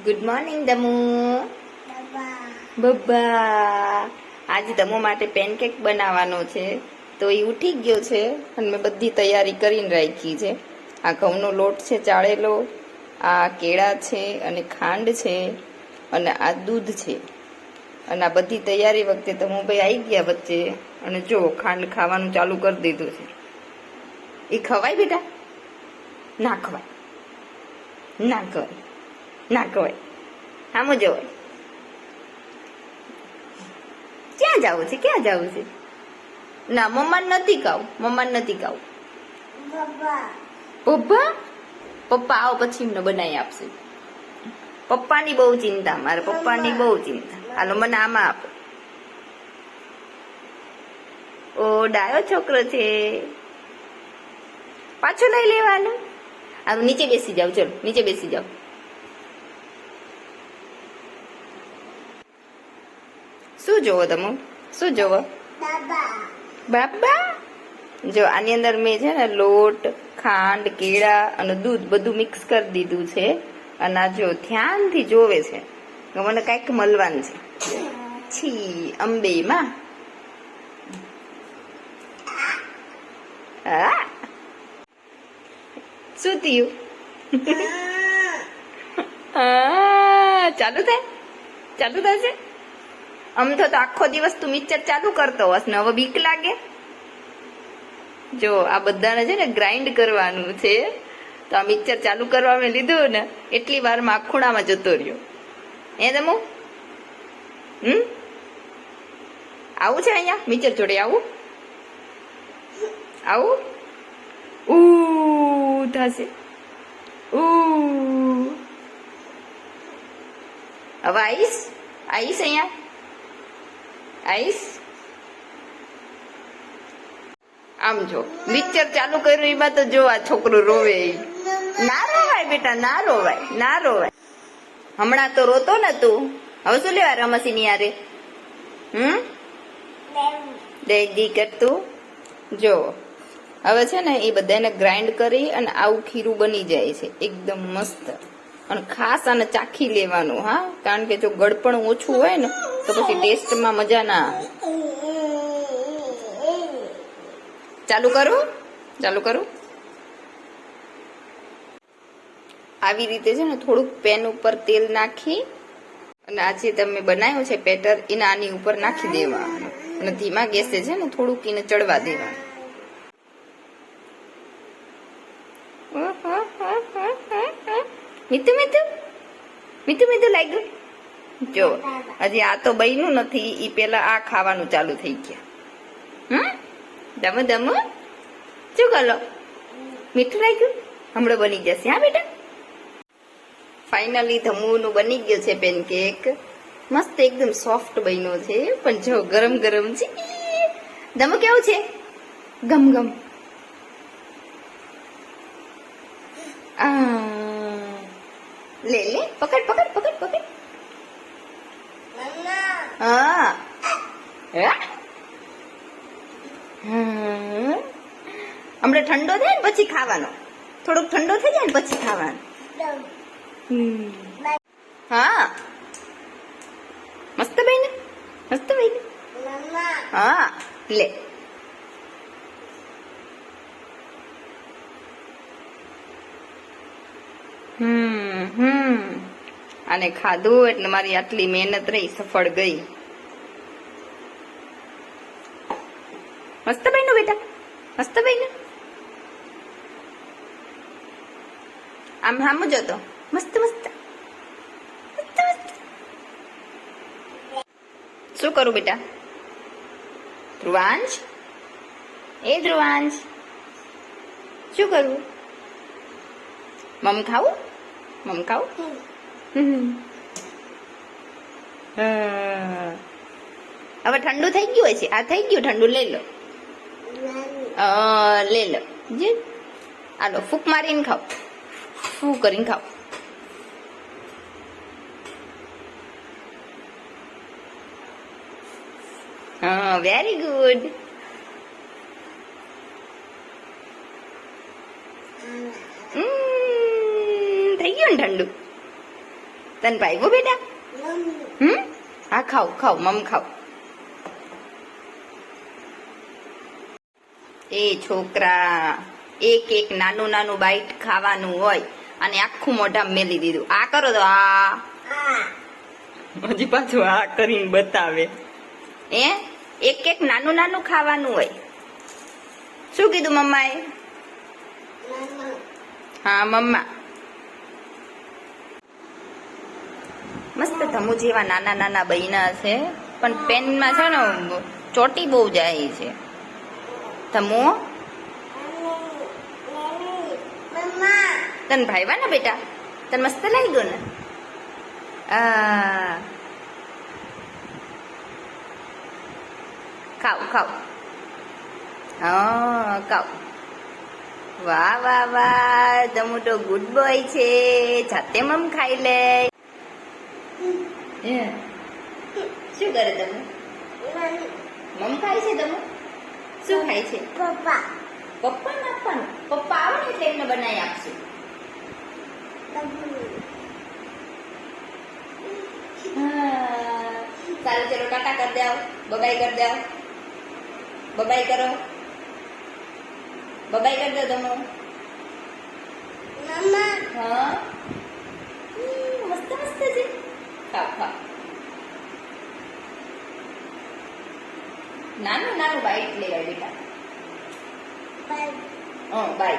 Good morning દમુ. બબ્બા. આજે દમુ માટે pancake બનાવવાનો છે, તો એ ઉઠી ગયો છે અને મેં બધી તૈયારી કરીને રાખી છે. આ ઘઉંનો લોટ છે ચાળેલો, આ કેળા છે અને ખાંડ છે અને આ દૂધ છે. અને આ બધી તૈયારી વખતે દમુ ભાઈ આવી ગયા વચ્ચે અને જો ખાંડ ખાવાનું ચાલુ કરી દીધું છે. એ ખવાય બેટા? ના ખવાય, ના ખવાય, ના ખવાય. આમ જવાય. ક્યાં જવું છે? ક્યાં જવું છે? ના, મમ્માને નથી ખાવું, મમ્માને નથી ખાવું. પપ્પા પપ્પા આવો પછી એમને બનાવી આપશે. પપ્પાની બહુ ચિંતા, મારે પપ્પાની બહુ ચિંતા. હાલો મને આમાં આપો. ઓ ડાયો છોકરો છે, પાછો લઈ લેવાનું. આ નીચે બેસી જાવ, ચલો નીચે બેસી જાવ. શું જોવો તમે? શું જોવો? બાબા. જો આની અંદર મેં છે ને લોટ, ખાંડ, કેળા અને દૂધ બધું મિક્સ કરી દીધું છે. અને આ જો ધ્યાનથી જોવે છે કે મને કઈક મળવાનું છે. છી અંબે માં. શું થયું? ચાલુ થાય? ચાલુ થશે? આમ તો આખો દિવસ તું મિક્સર ચાલુ કરતો હસ ને હવે બીક લાગે? જો આ બધાને છે ને ગ્રાઇન્ડ કરવાનું છે, તો આ મિક્સર ચાલુ કરવા મેં લીધું ને એટલી વારમાં આ ખૂણામાં જતો રહ્યો. એ તમો આવું છે અહીંયા મિક્સર જોડે આવું આવું થશે. હવે આઈશ આઈશ અહીંયા આઈશ. આમ જો મિક્સર ચાલુ કર્યું એમાં તો જો આ છોકરો રોવે. ના રોવાય બેટા, ના રોવાય, ના રોવાય. હમણાં તો રોતો ને તું, હવે શું લેવા રમસી ની યારે? દેદી કરતું. જો હવે છે ને એ બધાને ગ્રાઇન્ડ કરી અને આવું ખીરું બની જાય છે એકદમ મસ્ત. અને ખાસ આને ચાખી લેવાનું, હા, કારણ કે જો ગળપણ ઓછું હોય ને તો પછી ટેસ્ટમાં મજા ના આવે. ચાલુ કરું? ચાલુ કરું? આવી રીતે છે ને થોડુંક પેન ઉપર તેલ નાખી અને આ જે તમે બનાવ્યું છે પેટર એને આની ઉપર નાખી દેવાનું અને ધીમા ગેસે છે ને થોડુંક એને ચડવા દેવાનું. મીઠું મીઠું મીઠું મીઠું લાગ્યું. જો હજી આ તો બન્યું નથી, ઈ પેલા આ ખાવાનું ચાલુ થઈ ગયા. દમો દમો શું કરો? મીઠું લાગ્યું? હમણાં બની જશે. હા બેટા. ફાઇનલી ધમુનું બની ગયું છે પેનકેક. મસ્ત એકદમ સોફ્ટ બન્યો છે, પણ જો ગરમ ગરમ છે. ધમુ કેવું છે? ગમ ગમ. લે લે, પકડ પકડ પકડ પકડ. હા હમણાં ઠંડો થાય ને પછી ખાવાનો. થોડોક ઠંડો થઈ જાય ને પછી ખાવાનો. હા મસ્ત બને, મસ્ત બને. હા લે. આને ખાધું એટલે મારી આટલી મહેનત રહી સફળ ગઈ. મસ્ત બન્યું બેટા, મસ્ત બન્યું. આમ આમ જ હતો. મસ્ત મસ્ત મસ્ત મસ્ત. શું કરું બેટા? ધ્રુવાંશ, એ ધ્રુવાંશ શું કરવું? મમ ખાવું? મમ ખાવું? હવે ઠંડુ થઈ ગયું હોય છે. આ થઈ ગયું ઠંડુ. લઈ લો, લઈ લો જી. આલો ફૂક મારીને ખાવ, ફૂ કરીને ખાવ. હા વેરી ગુડ. થઈ ગયું ને ઠંડુ? તને ભાઈવો બેટા હા ખાવ ખાવ મમ ખાવ. એ છોકરા એક એક નાનું નાનું બાઈટ ખાવાનું હોય અને આખું મોઢા મેલી દીધું. આ કરો તો આ હજી પાછું આ કરીને બતાવે. એક એક નાનું નાનું ખાવાનું હોય. શું કીધું મમ્માએ? હા મમ્મા. મસ્ત ધમુ જેવા નાના નાના બૈના છે પણ પેનમાં છે ને ચોટી બહુ જાય છે. ધમુ તને ભાઈવા ને બેટા? તને મસ્ત લાગ્યો ને? ખાવ ખાવ હા ખાવ. વાહ વાહ વાહ ધમુ તો ગુડ બોય છે. જાતે મમ ખાઈ લે. શું કરે તમે? મમ ખાય છે તમે? શું ખાય છે? પપ્પા. પપ્પા ને આપવાનું? પપ્પા આવે ને એટલે એમને બનાવી આપશું. સારું ચલો ટાટા કરી દે. બબાઈ કરી દે. બબાઈ કરો. બબાઈ કરી દો તમે. હા મસ્ત મસ્ત છે. ખાવ ખાવ. નાનું નાનું બાઈટ લેવાય બેટા. બાય.